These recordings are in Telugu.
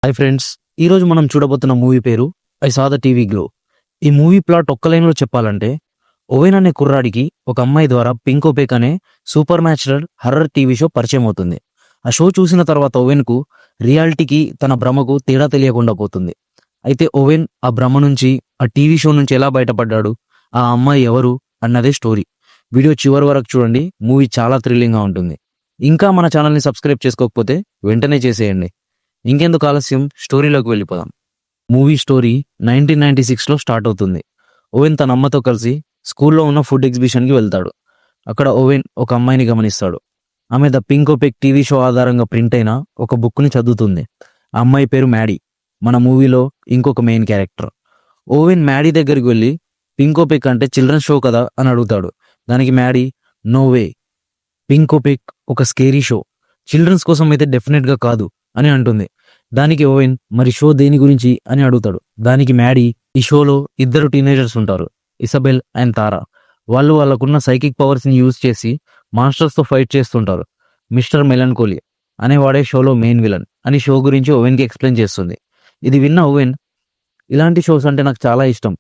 హాయ్ ఫ్రెండ్స్, ఈరోజు మనం చూడబోతున్న మూవీ పేరు I saw the TV glow. ఈ మూవీ ప్లాట్ ఒక్క లైన్లో చెప్పాలంటే, ఓవెన్ అనే కుర్రాడికి ఒక అమ్మాయి ద్వారా పింకోపేక్ అనే super natural horror TV show పరిచయం అవుతుంది. ఆ షో చూసిన తర్వాత ఓవెన్కు రియాలిటీకి తన భ్రమకు తేడా తెలియకుండా పోతుంది. అయితే ఓవెన్ ఆ భ్రమ నుంచి, ఆ టీవీ షో నుంచి ఎలా బయటపడ్డాడు, ఆ అమ్మాయి ఎవరు అన్నదే స్టోరీ. వీడియో చివరి వరకు చూడండి, మూవీ చాలా థ్రిల్లింగ్గా ఉంటుంది. ఇంకా మన ఛానల్ని సబ్స్క్రైబ్ చేసుకోకపోతే వెంటనే చేసేయండి. ఇంకెందుకు ఆలస్యం, స్టోరీలోకి వెళ్ళిపోదాం. మూవీ స్టోరీ 1996లో స్టార్ట్ అవుతుంది. ఓవెన్ తన అమ్మతో కలిసి స్కూల్లో ఉన్న ఫుడ్ ఎగ్జిబిషన్కి వెళ్తాడు. అక్కడ ఓవెన్ ఒక అమ్మాయిని గమనిస్తాడు. ఆమె ద పింకోపేక్ టీవీ షో ఆధారంగా ప్రింట్ అయిన ఒక బుక్ని చదువుతుంది. ఆ అమ్మాయి పేరు మ్యాడీ, మన మూవీలో ఇంకొక మెయిన్ క్యారెక్టర్. ఓవెన్ మ్యాడీ దగ్గరికి వెళ్ళి పింకోపేక్ అంటే చిల్డ్రన్స్ షో కదా అని అడుగుతాడు. దానికి మ్యాడీ, నో వే, పింకోపేక్ ఒక స్కేరీ షో, చిల్డ్రన్స్ కోసం అయితే డెఫినెట్గా కాదు అని అంటుంది. దానికి ఓవెన్, మరి షో దేని గురించి అని అడుగుతాడు. దానికి మ్యాడీ, ఈ షోలో ఇద్దరు టీనేజర్స్ ఉంటారు, ఇసబెల్ అండ్ తారా. వాళ్ళు వాళ్ళకున్న సైకిక్ పవర్స్ని యూజ్ చేసి మాన్స్టర్స్తో ఫైట్ చేస్తుంటారు. మిస్టర్ మెలన్కోలీ అనేవాడే షోలో మెయిన్ విలన్ అని షో గురించి ఓవెన్కి ఎక్స్ప్లెయిన్ చేస్తుంది. ఇది విన్న ఓవెన్, ఇలాంటి షోస్ అంటే నాకు చాలా ఇష్టం,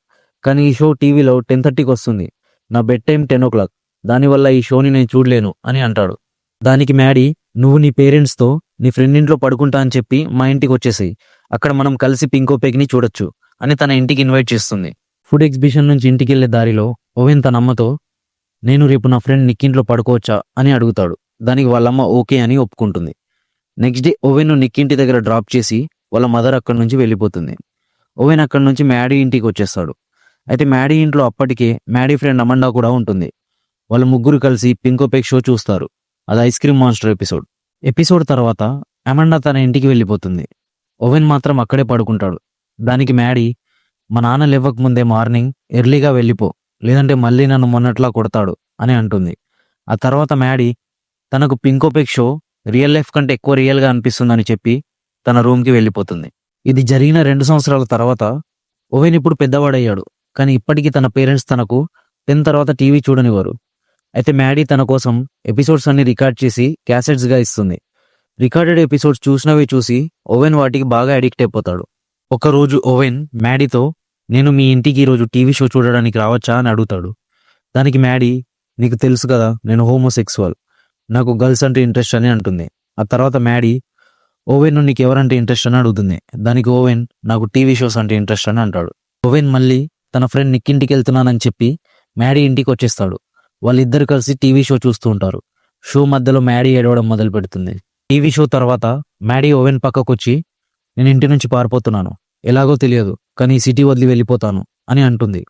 కానీ ఈ షో టీవీలో 10:30కి వస్తుంది, నా బెడ్ టైం 10 o'clock, దానివల్ల ఈ షోని నేను చూడలేను అని అంటాడు. దానికి మ్యాడీ, నువ్వు నీ పేరెంట్స్తో నీ ఫ్రెండ్ ఇంట్లో పడుకుంటా అని చెప్పి మా ఇంటికి వచ్చేసాయి, అక్కడ మనం కలిసి పింకోపేక్ని చూడొచ్చు అని తన ఇంటికి ఇన్వైట్ చేస్తుంది. ఫుడ్ ఎగ్జిబిషన్ నుంచి ఇంటికి వెళ్లే దారిలో ఓవెన్ తన అమ్మతో, నేను రేపు నా ఫ్రెండ్ నిక్కింట్లో పడుకోవచ్చా అని అడుగుతాడు. దానికి వాళ్ళమ్మ ఓకే అని ఒప్పుకుంటుంది. నెక్స్ట్ డే ఓవెన్ నిక్కింటి దగ్గర డ్రాప్ చేసి వాళ్ళ మదర్ అక్కడి నుంచి వెళ్ళిపోతుంది. ఓవెన్ అక్కడి నుంచి మ్యాడీ ఇంటికి వచ్చేస్తాడు. అయితే మ్యాడీ ఇంట్లో అప్పటికే మ్యాడీ ఫ్రెండ్ అమండా కూడా ఉంటుంది. వాళ్ళ ముగ్గురు కలిసి పింకోపేక్ షో చూస్తారు. అది ఐస్ క్రీమ్ మాన్స్టర్ ఎపిసోడ్ తర్వాత అమండా తన ఇంటికి వెళ్ళిపోతుంది. ఓవెన్ మాత్రం అక్కడే పడుకుంటాడు. దానికి మ్యాడీ, మా నాన్న లేవక ముందే మార్నింగ్ ఎర్లీగా వెళ్ళిపో, లేదంటే మళ్ళీ నన్ను మొన్నట్లా కొడతాడు అని అంటుంది. ఆ తర్వాత మ్యాడీ తనకు పింకోపేక్ షో రియల్ లైఫ్ కంటే ఎక్కువ రియల్గా అనిపిస్తుందని చెప్పి తన రూమ్కి వెళ్ళిపోతుంది. ఇది జరిగిన 2 సంవత్సరాల తర్వాత ఓవెన్ ఇప్పుడు పెద్దవాడయ్యాడు, కానీ ఇప్పటికీ తన పేరెంట్స్ తనకు 10 తర్వాత టీవీ చూడనివ్వరు. అయితే మ్యాడీ తన కోసం ఎపిసోడ్స్ అన్ని రికార్డ్ చేసి క్యాసెట్స్గా ఇస్తుంది. రికార్డెడ్ ఎపిసోడ్స్ చూసినవి చూసి ఓవెన్ వాటికి బాగా అడిక్ట్ అయిపోతాడు. ఒకరోజు ఓవెన్ మ్యాడీతో, నేను మీ ఇంటికి ఈరోజు టీవీ షో చూడడానికి రావచ్చా అని అడుగుతాడు. దానికి మ్యాడీ, నీకు తెలుసు కదా నేను హోమోసెక్సువల్, నాకు గర్ల్స్ అంటే ఇంట్రెస్ట్ అని అంటుంది. ఆ తర్వాత మ్యాడీ, ఓవెన్ నీకు ఎవరంటే ఇంట్రెస్ట్ అని అడుగుతుంది. దానికి ఓవెన్, నాకు టీవీ షోస్ అంటే ఇంట్రెస్ట్ అని అంటాడు. ఓవెన్ మళ్ళీ తన ఫ్రెండ్ నిక్కింటికి వెళ్తున్నానని చెప్పి మ్యాడీ ఇంటికి వచ్చేస్తాడు. వాళ్ళిద్దరు కలిసి టీవీ షో చూస్తూ ఉంటారు. షో మధ్యలో మ్యాడీ ఏడవడం మొదలు పెడుతుంది. టీవీ షో తర్వాత మ్యాడీ ఓవెన్ పక్కకొచ్చి, నేను ఇంటి నుంచి పారిపోతున్నాను, ఎలాగో తెలియదు, కానీ ఈ సిటీ వదిలి వెళ్ళిపోతాను అని అంటుంది.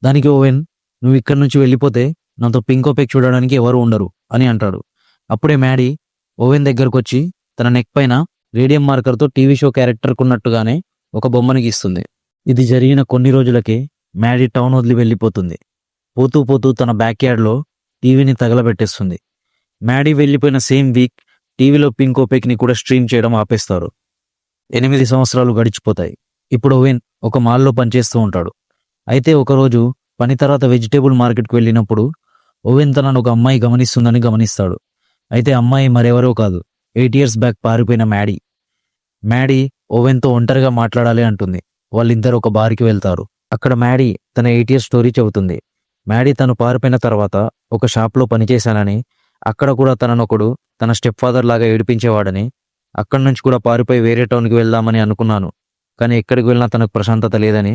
దానికి ఓవెన్, నువ్వు ఇక్కడి నుంచి వెళ్ళిపోతే నాతో పింకోపేక్ చూడడానికి ఎవరు ఉండరు అని అంటాడు. అప్పుడే మ్యాడీ ఓవెన్ దగ్గరకు వచ్చి తన నెక్ పైన రేడియం మార్కర్తో టీవీ షో క్యారెక్టర్కు ఉన్నట్టుగానే ఒక బొమ్మని గీస్తుంది. ఇది జరిగిన కొన్ని రోజులకే మ్యాడీ టౌన్ వదిలి వెళ్ళిపోతుంది. పోతూ పోతూ తన బ్యాక్ యార్డ్లో టీవీని తగలబెట్టేస్తుంది. మ్యాడీ వెళ్ళిపోయిన సేమ్ వీక్ టీవీలో పింకోపేక్ని కూడా స్ట్రీమ్ చేయడం ఆపేస్తారు. 8 సంవత్సరాలు గడిచిపోతాయి. ఇప్పుడు ఓవెన్ ఒక మాల్లో పనిచేస్తూ ఉంటాడు. అయితే ఒకరోజు పని తర్వాత వెజిటేబుల్ మార్కెట్కి వెళ్ళినప్పుడు ఓవెన్ తనను ఒక అమ్మాయి గమనిస్తుందని గమనిస్తాడు. అయితే అమ్మాయి మరెవరో కాదు, 8 years బ్యాక్ పారిపోయిన మ్యాడీ. మ్యాడీ ఓవెన్తో ఒంటరిగా మాట్లాడాలి అంటుంది. వాళ్ళిద్దరు ఒక బార్కి వెళ్తారు. అక్కడ మ్యాడీ తన 8 years స్టోరీ చెబుతుంది. మ్యాడీ తను పారిపోయిన తర్వాత ఒక షాప్లో పనిచేశానని, అక్కడ కూడా తననొకడు తన స్టెప్ ఫాదర్ లాగా ఏడిపించేవాడని, అక్కడి నుంచి కూడా పారిపోయి వేరే టౌన్కి వెళ్దామని అనుకున్నాను, కానీ ఎక్కడికి వెళ్ళినా తనకు ప్రశాంతత లేదని,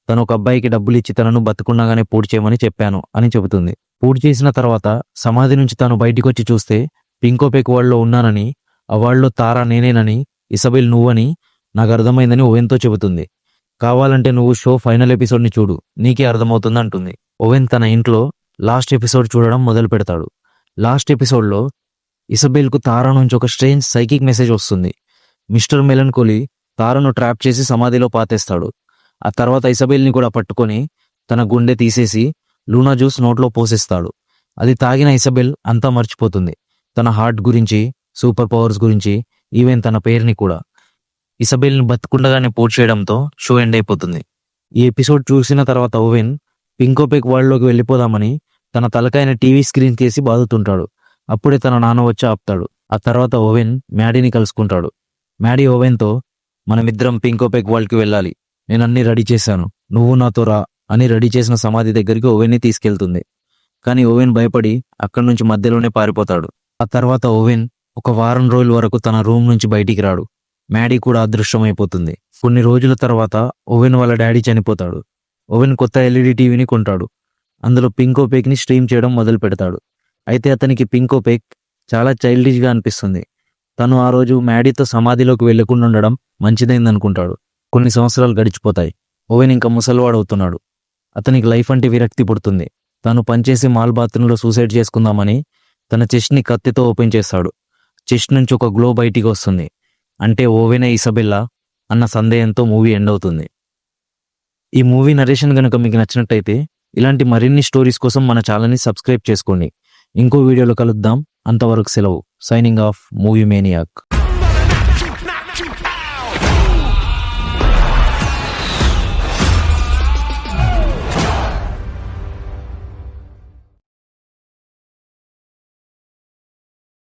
తను ఒక అబ్బాయికి డబ్బులు ఇచ్చి తనను బతుకున్నాగానే పూర్తి చేయమని చెప్పాను అని చెబుతుంది. పూర్తి చేసిన తర్వాత సమాధి నుంచి తాను బయటికి వచ్చి చూస్తే పింకోపేక్ వరల్డ్లో ఉన్నానని, ఆ వరల్డ్లో తారా నేనేనని, ఇసబెల్ నువ్వని నాకు అర్థమైందని ఓవెన్తో చెబుతుంది. కావాలంటే నువ్వు షో ఫైనల్ ఎపిసోడ్ని చూడు, నీకే అర్థమవుతుంది అంటుంది. ఓవెన్ తన ఇంట్లో లాస్ట్ ఎపిసోడ్ చూడడం మొదలు పెడతాడు. లాస్ట్ ఎపిసోడ్లో ఇసబెల్కు తారా నుంచి ఒక స్ట్రేంజ్ సైకిక్ మెసేజ్ వస్తుంది. మిస్టర్ మెలన్కోలీ తారాను ట్రాప్ చేసి సమాధిలో పాతేస్తాడు. ఆ తర్వాత ఇసబెల్ని కూడా పట్టుకొని తన గుండె తీసేసి లూనా జ్యూస్ నోట్లో పోసేస్తాడు. అది తాగిన ఇసబెల్ అంతా మర్చిపోతుంది, తన హార్ట్ గురించి, సూపర్ పవర్స్ గురించి, ఈవెన్ తన పేరుని కూడా. ఇసబెల్ని బతుకుండగానే పూర్తి చేయడంతో షో ఎండ్ అయిపోతుంది. ఈ ఎపిసోడ్ చూసిన తర్వాత ఓవెన్ పింకోపేక్ వరల్డ్లోకి వెళ్ళిపోదామని తన తలకాయన టీవీ స్క్రీన్ తీసి బాదుతుంటాడు. అప్పుడే తన నాన్న వచ్చి ఆపుతాడు. ఆ తర్వాత ఓవెన్ మ్యాడీని కలుసుకుంటాడు. మ్యాడీ ఓవెన్తో, మనమిద్దరం పింకోపేక్ వరల్డ్కి వెళ్ళాలి, నేను అన్ని రెడీ చేశాను, నువ్వు నాతో రా అని రెడీ చేసిన సమాధి దగ్గరికి ఓవెన్ని తీసుకెళ్తుంది. కానీ ఓవెన్ భయపడి అక్కడి నుంచి మధ్యలోనే పారిపోతాడు. ఆ తర్వాత ఓవెన్ ఒక వారం రోజుల వరకు తన రూమ్ నుంచి బయటికి రాడు. మ్యాడీ కూడా అదృశ్యమైపోతుంది. కొన్ని రోజుల తర్వాత ఓవెన్ వాళ్ళ డాడీ చనిపోతాడు. ఓవెన్ కొత్త ఎల్ఈడి టీవీని కొంటాడు. అందులో పింకోపేక్ని స్ట్రీమ్ చేయడం మొదలు పెడతాడు. అయితే అతనికి పింకోపేక్ చాలా చైల్డిష్గా అనిపిస్తుంది. తను ఆ రోజు మ్యాడీతో సమాధిలోకి వెళ్లకుండా ఉండడం మంచిదైందనుకుంటాడు. కొన్ని సంవత్సరాలు గడిచిపోతాయి. ఓవెన్ ఇంకా ముసలివాడవుతున్నాడు. అతనికి లైఫ్ అంటే విరక్తి పుడుతుంది. తాను పనిచేసే మాల్ బాత్రూంలో సూసైడ్ చేసుకుందామని తన చెస్ట్ని కత్తితో ఓపెన్ చేస్తాడు. చెస్ట్ నుంచి ఒక గ్లో బయటికి వస్తుంది. అంటే ఓవెనే ఇసబెల్లా అన్న సందేహంతో మూవీ ఎండ్ అవుతుంది. ఈ మూవీ నరేషన్ కనుక మీకు నచ్చినట్టయితే ఇలాంటి మరిన్ని స్టోరీస్ కోసం మన ఛానల్ని సబ్స్క్రైబ్ చేసుకోండి. ఇంకో వీడియోలో కలుద్దాం. అంతవరకు సెలవు. Signing off movie maniac.